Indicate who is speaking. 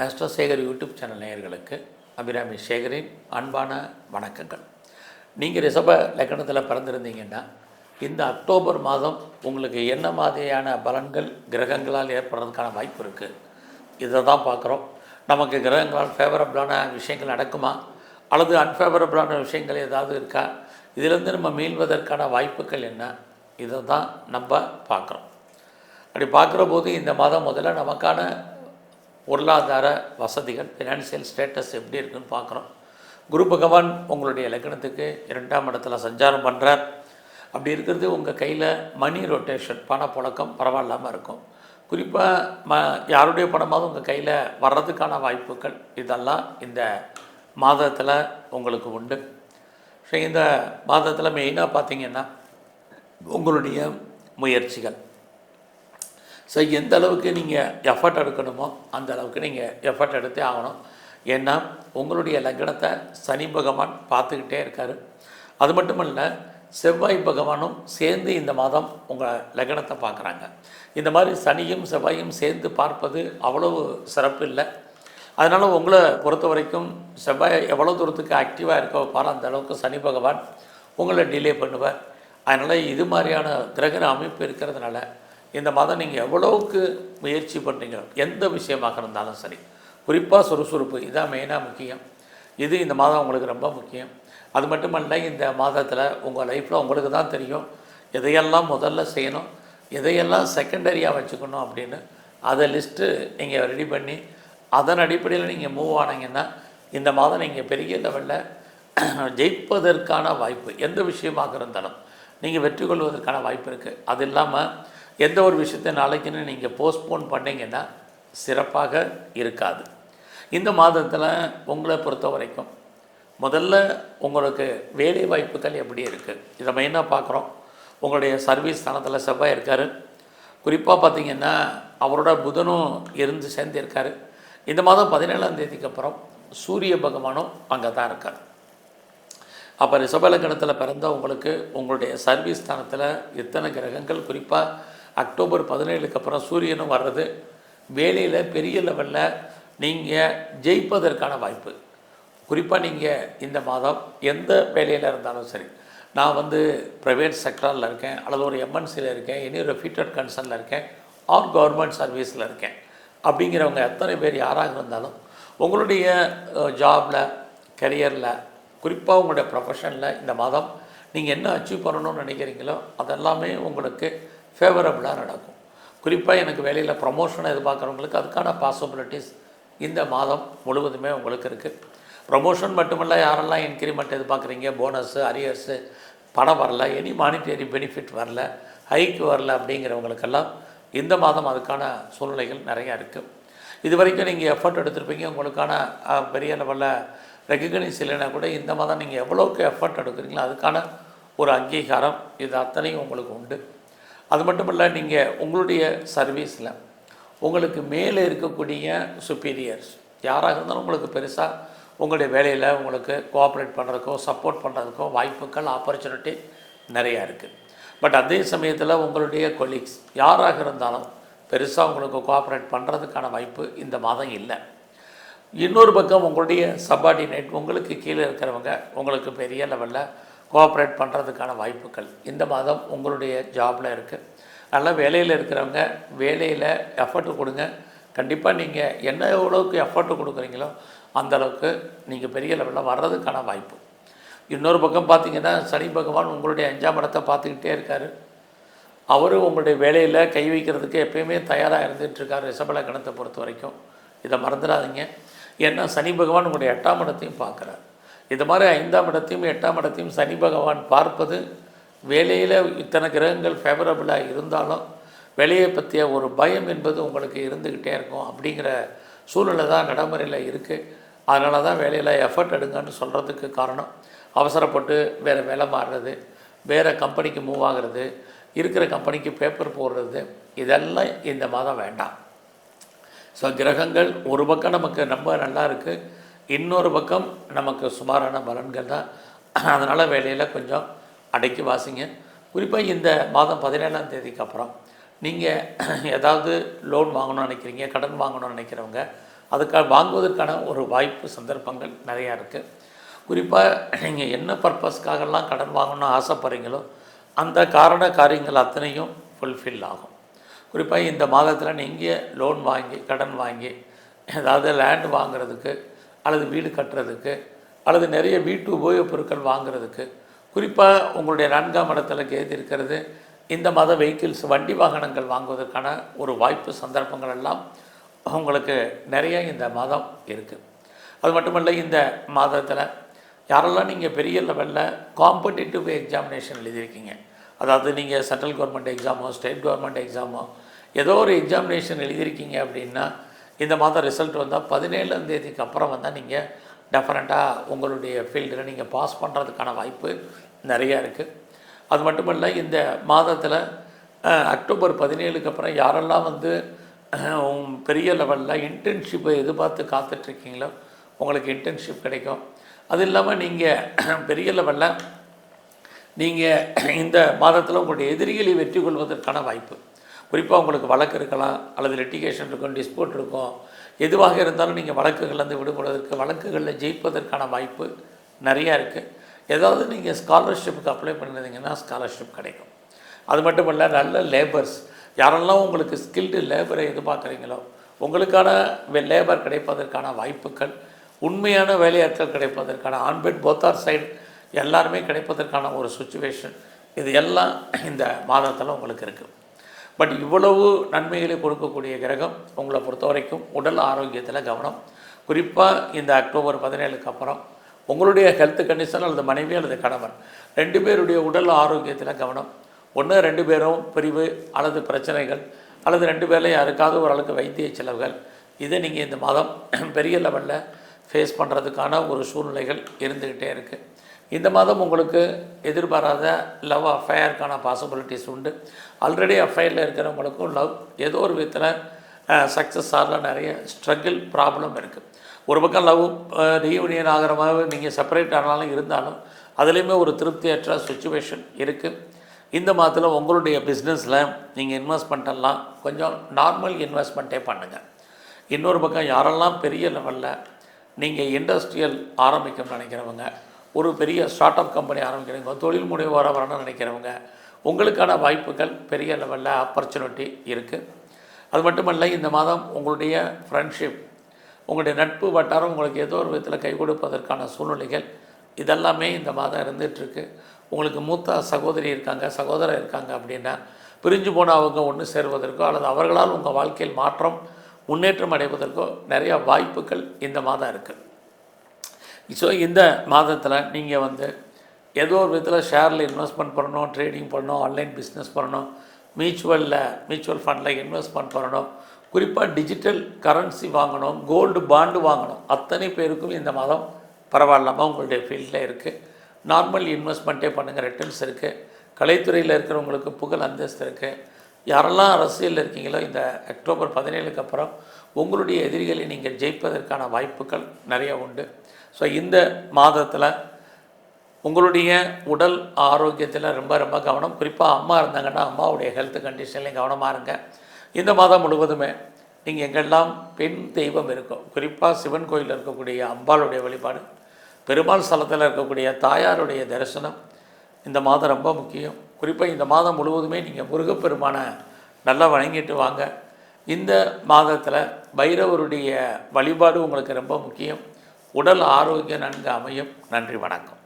Speaker 1: ஆஸ்ட்ரோசேகர் YouTube channel நேயர்களுக்கு அபிராமி சேகரின் அன்பான வணக்கங்கள். நீங்கள் ரிஷப லக்னத்தில் பிறந்திருந்தீங்கன்னா இந்த அக்டோபர் மாதம் உங்களுக்கு என்ன மாதிரியான பலன்கள் கிரகங்களால் ஏற்படுறதுக்கான வாய்ப்பு இருக்குது, இதை தான் பார்க்குறோம். நமக்கு கிரகங்களால் ஃபேவரபிளான விஷயங்கள் நடக்குமா அல்லது அன்ஃபேவரபிளான விஷயங்கள் ஏதாவது இருக்கா, இதிலேருந்து நம்ம மீள்வதற்கான வாய்ப்புகள் என்ன, இதை தான் நம்ம பார்க்குறோம். அப்படி பார்க்குற போது இந்த மாதம் முதல்ல நமக்கான பொருளாதார வசதிகள், ஃபினான்ஷியல் ஸ்டேட்டஸ் எப்படி இருக்குதுன்னு பார்க்குறோம். குரு பகவான் உங்களுடைய லக்னத்துக்கு 2ஆம் இடத்துல சஞ்சாரம் பண்ணுறார். அப்படி இருக்கிறது உங்கள் கையில் மணி ரொட்டேஷன், பணப்புழக்கம் பரவாயில்லாமல் இருக்கும். குறிப்பாக யாருடைய பணமாவது உங்கள் கையில் வர்றதுக்கான வாய்ப்புகள் இதெல்லாம் இந்த மாதத்தில் உங்களுக்கு உண்டு. ஸோ இந்த மாதத்தில் மெயினாக பார்த்திங்கன்னா உங்களுடைய முயற்சிகள், ஸோ எந்த அளவுக்கு நீங்கள் எஃபர்ட் எடுக்கணுமோ அந்த அளவுக்கு நீங்கள் எஃபர்ட் எடுத்தே ஆகணும். ஏன்னா உங்களுடைய லக்னத்தை சனி பகவான் பார்த்துக்கிட்டே இருக்கார். அது மட்டும் இல்லை, செவ்வாய் பகவானும் சேர்ந்து இந்த மாதம் உங்கள் லக்னத்தை பார்க்குறாங்க. இந்த மாதிரி சனியும் செவ்வாயும் சேர்ந்து பார்ப்பது அவ்வளவு சிறப்பு இல்லை. அதனால் உங்களை பொறுத்த வரைக்கும் செவ்வாய் எவ்வளோ தூரத்துக்கு ஆக்டிவாக இருக்க வைப்பாரோ அந்த அளவுக்கு சனி பகவான் உங்களை டிலே பண்ணுவார். அதனால் இது மாதிரியான கிரக அமைப்பு இருக்கிறதுனால இந்த மாதம் நீங்கள் எவ்வளோவுக்கு முயற்சி பண்ணுறீங்களோ எந்த விஷயமாக இருந்தாலும் சரி, குறிப்பாக சுறுசுறுப்பு இதான் மெயினாக முக்கியம். இது இந்த மாதம் உங்களுக்கு ரொம்ப முக்கியம். அது மட்டுமல்ல, இந்த மாதத்தில் உங்கள் லைஃப்பில் உங்களுக்கு தான் தெரியும் எதையெல்லாம் முதல்ல செய்யணும், எதையெல்லாம் செகண்டரியாக வச்சுக்கணும் அப்படின்னு. அதை லிஸ்ட்டு நீங்கள் ரெடி பண்ணி அதன் அடிப்படையில் நீங்கள் மூவ் ஆனீங்கன்னா இந்த மாதம் நீங்கள் பெரிய லெவலில் ஜெயிப்பதற்கான வாய்ப்பு, எந்த விஷயமாக இருந்தாலும் நீங்கள் வெற்றி கொள்வதற்கான வாய்ப்பு இருக்குது. அது இல்லாமல் எந்த ஒரு விஷயத்தை நாளைக்குன்னு நீங்கள் போஸ்ட்போன் பண்ணிங்கன்னா சிறப்பாக இருக்காது. இந்த மாதத்தில் உங்களை பொறுத்த வரைக்கும் முதல்ல உங்களுக்கு வேலை வாய்ப்புகள் எப்படி இருக்குது, இதை மெயினாக பார்க்குறோம். உங்களுடைய சர்வீஸ் ஸ்தானத்தில் செவ்வாய் இருக்கார். குறிப்பாக பார்த்திங்கன்னா அவரோட புதனும் இருந்து சேர்ந்திருக்கார். இந்த மாதம் 17ஆம் தேதிக்கு அப்புறம் சூரிய பகவானும் அங்கே தான் இருக்கார். அப்போ ரிஷப லக்னத்தில் பிறந்த உங்களுக்கு உங்களுடைய சர்வீஸ் ஸ்தானத்தில் எத்தனை கிரகங்கள், குறிப்பாக அக்டோபர் 17க்கு அப்புறம் சூரியனும் வர்றது வேலையில் பெரிய லெவலில் நீங்கள் ஜெயிப்பதற்கான வாய்ப்பு. குறிப்பாக நீங்கள் இந்த மாதம் எந்த வேலையில் இருந்தாலும் சரி, நான் ப்ரைவேட் செக்டரில் இருக்கேன் அல்லது ஒரு எம்என்சியில் இருக்கேன், இனி ஒரு ஃபீட்டட் கன்சர்னில் இருக்கேன், ஆர் கவர்மெண்ட் சர்வீஸில் இருக்கேன் அப்படிங்கிறவங்க எத்தனை பேர் யாராக இருந்தாலும் உங்களுடைய ஜாபில், கரியரில், குறிப்பாக உங்களுடைய ப்ரொஃபஷனில் இந்த மாதம் நீங்கள் என்ன அச்சீவ் பண்ணணும்னு நினைக்கிறீங்களோ அதெல்லாமே உங்களுக்கு ஃபேவரபுளாக நடக்கும். குறிப்பாக எனக்கு வேலையில் ப்ரமோஷனை எதிர்பார்க்குறவங்களுக்கு அதுக்கான பாசிபிலிட்டிஸ் இந்த மாதம் முழுவதுமே உங்களுக்கு இருக்குது. ப்ரமோஷன் மட்டுமல்ல, யாரெல்லாம் இன்க்ரிமெண்ட் எதிர்பார்க்குறீங்க, போனஸ்ஸு, அரியர்ஸு, பணம் வரல, எனி மானிட்டரி பெனிஃபிட் வரல, ஹைக்கு வரல அப்படிங்கிறவங்களுக்கெல்லாம் இந்த மாதம் அதுக்கான சூழ்நிலைகள் நிறையா இருக்குது. இது வரைக்கும் நீங்கள் எஃபர்ட் எடுத்துருப்பீங்க, உங்களுக்கான பெரிய லெவலில் ரெகக்னைஸ் இல்லைன்னா கூட இந்த மாதம் நீங்கள் எவ்வளோக்கு எஃபர்ட் எடுக்கிறீங்களோ அதுக்கான ஒரு அங்கீகாரம் இது அத்தனையும் உங்களுக்கு உண்டு. அது மட்டும் இல்லை, நீங்கள் உங்களுடைய சர்வீஸில் உங்களுக்கு மேலே இருக்கக்கூடிய சுப்பீரியர்ஸ் யாராக இருந்தாலும் உங்களுக்கு பெருசாக உங்களுடைய வேலையில் உங்களுக்கு கோஆப்ரேட் பண்ணுறதுக்கோ சப்போர்ட் பண்ணுறதுக்கோ வாய்ப்புகள், ஆப்பர்ச்சுனிட்டி நிறையா இருக்குது. பட் அதே சமயத்தில் உங்களுடைய கொலீக்ஸ் யாராக இருந்தாலும் பெருசாக உங்களுக்கு கோஆப்ரேட் பண்ணுறதுக்கான வாய்ப்பு இந்த மாதம் இல்லை. இன்னொரு பக்கம் உங்களுடைய சப்பார்டினேட், உங்களுக்கு கீழே இருக்கிறவங்க உங்களுக்கு பெரிய லெவலில் கோஆப்ரேட் பண்ணுறதுக்கான வாய்ப்புகள் இந்த மாதம் உங்களுடைய ஜாபில் இருக்குது. அதனால் வேலையில் இருக்கிறவங்க வேலையில் எஃபர்ட்டு கொடுங்க. கண்டிப்பாக நீங்கள் என்ன எவ்வளோக்கு எஃபர்ட்டு கொடுக்குறீங்களோ அந்தளவுக்கு நீங்கள் பெரிய லெவலில் வர்றதுக்கான வாய்ப்பு. இன்னொரு பக்கம் பார்த்திங்கன்னா சனி பகவான் உங்களுடைய 5ஆம் இடத்தை பார்த்துக்கிட்டே இருக்கார். அவரும் உங்களுடைய வேலையில் கை வைக்கிறதுக்கு எப்பயுமே தயாராக இருந்துகிட்ருக்கார் ரிஷப லக்னத்தை பொறுத்த வரைக்கும். இதை மறந்துடாதீங்க. ஏன்னா சனி பகவான் உங்களுடைய 8ஆம் இடத்தையும் பார்க்குறார். இது மாதிரி 5ஆம் இடத்தையும் 8ஆம் இடத்தையும் சனி பகவான் பார்ப்பது வேலையில் இத்தனை கிரகங்கள் ஃபேவரபுளாக இருந்தாலும் வேலையை பற்றிய ஒரு பயம் என்பது உங்களுக்கு இருந்துக்கிட்டே இருக்கும். அப்படிங்கிற சூழ்நிலை தான் நடைமுறையில் இருக்குது. அதனால தான் வேலையில் எஃபர்ட் எடுங்கன்னு சொல்கிறதுக்கு காரணம். அவசரப்பட்டு வேறு வேலை மாறுறது, வேறு கம்பெனிக்கு மூவ் ஆகிறது, இருக்கிற கம்பெனிக்கு பேப்பர் போடுறது, இதெல்லாம் இந்த மாதம் வேண்டாம். ஸோ கிரகங்கள் ஒரு பக்கம் நமக்கு ரொம்ப நல்லா இருக்குது, இன்னொரு பக்கம் நமக்கு சுமாரான பலன்கள் தான். அதனால் வேலையில் கொஞ்சம் அடக்கி வாசிங்க. குறிப்பாக இந்த மாதம் 17ஆம் தேதிக்கு அப்புறம் நீங்கள் ஏதாவது லோன் வாங்கணும்னு நினைக்கிறீங்க, கடன் வாங்கணும்னு நினைக்கிறவங்க அதுக்காக வாங்குவதற்கான ஒரு வாய்ப்பு சந்தர்ப்பங்கள் நிறையா இருக்குது. குறிப்பாக நீங்கள் என்ன பர்பஸ்க்காகலாம் கடன் வாங்கணும்னு ஆசைப்படுறீங்களோ அந்த காரியங்கள் அத்தனையும் ஃபுல்ஃபில் ஆகும். குறிப்பாக இந்த மாதத்தில் நீங்கள் லோன் வாங்கி கடன் வாங்கி ஏதாவது லேண்டு வாங்குறதுக்கு அல்லது வீடு கட்டுறதுக்கு அல்லது நிறைய வீட்டு உபயோகப் பொருட்கள் வாங்குறதுக்கு, குறிப்பாக உங்களுடைய 4ஆம் இடத்துல கேது இருக்கிறது, இந்த மாத வெஹிக்கிள்ஸ் வண்டி வாகனங்கள் வாங்குவதற்கான ஒரு வாய்ப்பு சந்தர்ப்பங்கள் எல்லாம் உங்களுக்கு நிறைய இந்த மாதம் இருக்குது. அது மட்டுமல்ல, இந்த மாதத்தில் யாரெல்லாம் நீங்கள் பெரிய லெவலில் காம்படிட்டிவ் எக்ஸாமினேஷன் எழுதியிருக்கீங்க, அதாவது நீங்கள் சென்ட்ரல் கவர்மெண்ட் எக்ஸாமோ ஸ்டேட் கவர்மெண்ட் எக்ஸாமோ ஏதோ ஒரு எக்ஸாமினேஷன் எழுதியிருக்கீங்க அப்படின்னா இந்த மாதம் ரிசல்ட் வந்தால் 17ஆம் தேதிக்கு அப்புறம் வந்தால் நீங்கள் டெஃபரெண்ட்டாக உங்களுடைய ஃபீல்டில் நீங்கள் பாஸ் பண்ணுறதுக்கான வாய்ப்பு நிறையா இருக்குது. அது மட்டுமல்ல, இந்த மாதத்தில் அக்டோபர் 17க்கு அப்புறம் யாரெல்லாம் பெரிய லெவலில் இன்டர்ன்ஷிப்பை எதிர்பார்த்து காத்துட்ருக்கீங்களோ உங்களுக்கு இன்டர்ன்ஷிப் கிடைக்கும். அது இல்லாமல் நீங்கள் பெரிய லெவலில் நீங்கள் இந்த மாதத்தில் உங்களுடைய எதிரிகளை வெற்றி கொள்வதற்கான வாய்ப்பு, குறிப்பாக உங்களுக்கு வழக்கு இருக்கலாம் அல்லது லிட்டிகேஷன் இருக்கும், டிஸ்பியூட் இருக்கும், எதுவாக இருந்தாலும் நீங்கள் வழக்குகள்லேருந்து விடுபடுவதற்கு வழக்குகளில் ஜெயிப்பதற்கான வாய்ப்பு நிறையா இருக்குது. ஏதாவது நீங்கள் ஸ்காலர்ஷிப்புக்கு அப்ளை பண்ணியிருந்தீங்கன்னா ஸ்காலர்ஷிப் கிடைக்கும். அது மட்டும் இல்லை, நல்ல லேபர்ஸ் யாரெல்லாம் உங்களுக்கு ஸ்கில்டு லேபரை எதிர்பார்க்குறீங்களோ உங்களுக்கான லேபர் கிடைப்பதற்கான வாய்ப்புகள், உண்மையான வேலையாட்கள் கிடைப்பதற்கான ஆன்பெட் போத்தார் சைடு எல்லாருமே கிடைப்பதற்கான ஒரு சுச்சுவேஷன், இது எல்லாம் இந்த மாதத்தில் உங்களுக்கு இருக்குது. பட் இவ்வளவு நன்மைகளை கொடுக்கக்கூடிய கிரகம் உங்களை பொறுத்த வரைக்கும் உடல் ஆரோக்கியத்தில் கவனம். குறிப்பாக இந்த அக்டோபர் 17க்கு அப்புறம் உங்களுடைய ஹெல்த் கண்டிஷன் அல்லது மனைவி அல்லது கணவன் 2 பேருடைய உடல் ஆரோக்கியத்தில் கவனம். ஒன்று 2 பேரும் பிரிவு அல்லது பிரச்சனைகள் அல்லது 2 பேரில் யாருக்காவது ஓரளவுக்கு வைத்திய செலவுகள், இதை நீங்கள் இந்த மாதம் பெரிய லெவலில் ஃபேஸ் பண்ணுறதுக்கான ஒரு சூழ்நிலைகள் இருந்துக்கிட்டே இருக்குது. இந்த மாதம் உங்களுக்கு எதிர்பாராத லவ் அஃபையருக்கான பாசிபிலிட்டிஸ் உண்டு. ஆல்ரெடி அஃபையரில் இருக்கிறவங்களுக்கும் லவ் ஏதோ ஒரு விதத்தில் சக்ஸஸ் ஆகலாம். நிறைய ஸ்ட்ரகிள் ப்ராப்ளம் இருக்குது. ஒரு பக்கம் லவ் ரீயூனியன் ஆகிற மாதிரி நீங்கள் செப்பரேட் ஆனாலும் இருந்தாலும் அதுலேயுமே ஒரு திருப்தியற்ற சுச்சுவேஷன் இருக்குது. இந்த மாதத்தில் உங்களுடைய பிஸ்னஸில் நீங்கள் இன்வெஸ்ட்மெண்ட் எல்லாம் கொஞ்சம் நார்மல் இன்வெஸ்ட்மெண்ட்டே பண்ணுங்கள். இன்னொரு பக்கம் யாரெல்லாம் பெரிய லெவலில் நீங்கள் இண்டஸ்ட்ரியல் ஆரம்பிக்கணும்னு நினைக்கிறவங்க, ஒரு பெரிய ஸ்டார்ட் அப் கம்பெனி ஆரம்பிக்கிறவங்க, தொழில் முனைவோராக வரணும்னு நினைக்கிறவங்க, உங்களுக்கான வாய்ப்புகள் பெரிய லெவலில் ஆப்பர்ச்சுனிட்டி இருக்குது. அது மட்டுமல்ல, இந்த மாதம் உங்களுடைய ஃப்ரெண்ட்ஷிப், உங்களுடைய நட்பு வட்டாரம் உங்களுக்கு ஏதோ ஒரு விதத்தில் கை கொடுப்பதற்கான சூழ்நிலைகள் இதெல்லாமே இந்த மாதம் இருந்துகிட்ருக்கு. உங்களுக்கு மூத்த சகோதரி இருக்காங்க, சகோதரர் இருக்காங்க அப்படின்னா பிரிஞ்சு போன அவங்க ஒன்று சேருவதற்கோ அல்லது அவர்களால் உங்கள் வாழ்க்கையில் மாற்றம் முன்னேற்றம் அடைவதற்கோ நிறையா வாய்ப்புகள் இந்த மாதம் இருக்குது. ஸோ இந்த மாதத்தில் நீங்கள் ஏதோ ஒரு விதத்தில் ஷேரில் இன்வெஸ்ட்மெண்ட் பண்ணணும், ட்ரேடிங் பண்ணணும், ஆன்லைன் பிஸ்னஸ் பண்ணணும், மியூச்சுவல் ஃபண்டில் இன்வெஸ்ட்மெண்ட் பண்ணணும், குறிப்பாக டிஜிட்டல் கரன்சி வாங்கணும், கோல்டு பாண்டு வாங்கணும். அத்தனை பேருக்கும் இந்த மாதம் பரவாயில்லாமல் உங்களுடைய ஃபீல்டில் இருக்குது. நார்மல் இன்வெஸ்ட்மெண்ட்டே பண்ணுங்கள், ரிட்டர்ன்ஸ் இருக்குது. கலைத்துறையில் இருக்கிறவங்களுக்கு புகழ் அந்தஸ்து இருக்குது. யாரெல்லாம் அரசியலில் இருக்கீங்களோ இந்த அக்டோபர் 17க்கு அப்புறம் உங்களுடைய எதிரிகளை நீங்கள் ஜெயிப்பதற்கான வாய்ப்புகள் நிறைய உண்டு. ஸோ இந்த மாதத்தில் உங்களுடைய உடல் ஆரோக்கியத்தில் ரொம்ப ரொம்ப கவனம். குறிப்பாக அம்மா இருந்தாங்கன்னா அம்மாவுடைய ஹெல்த் கண்டிஷன்லையும் கவனமாக இருங்க. இந்த மாதம் முழுவதுமே நீங்கள் எங்கெல்லாம் பெண் தெய்வம் இருக்கும், குறிப்பாக சிவன் கோயிலில் இருக்கக்கூடிய அம்பாளுடைய வழிபாடு, பெருமாள் ஸ்தலத்தில் இருக்கக்கூடிய தாயாருடைய தரிசனம் இந்த மாதம் ரொம்ப முக்கியம். குறிப்பாக இந்த மாதம் முழுவதுமே நீங்கள் முருகப்பெருமானை நல்லா வணங்கிட்டு வாங்க. இந்த மாதத்தில் பைரவருடைய வழிபாடு உங்களுக்கு ரொம்ப முக்கியம். உடல் ஆரோக்கியம் நன்கு அமையும். நன்றி, வணக்கம்.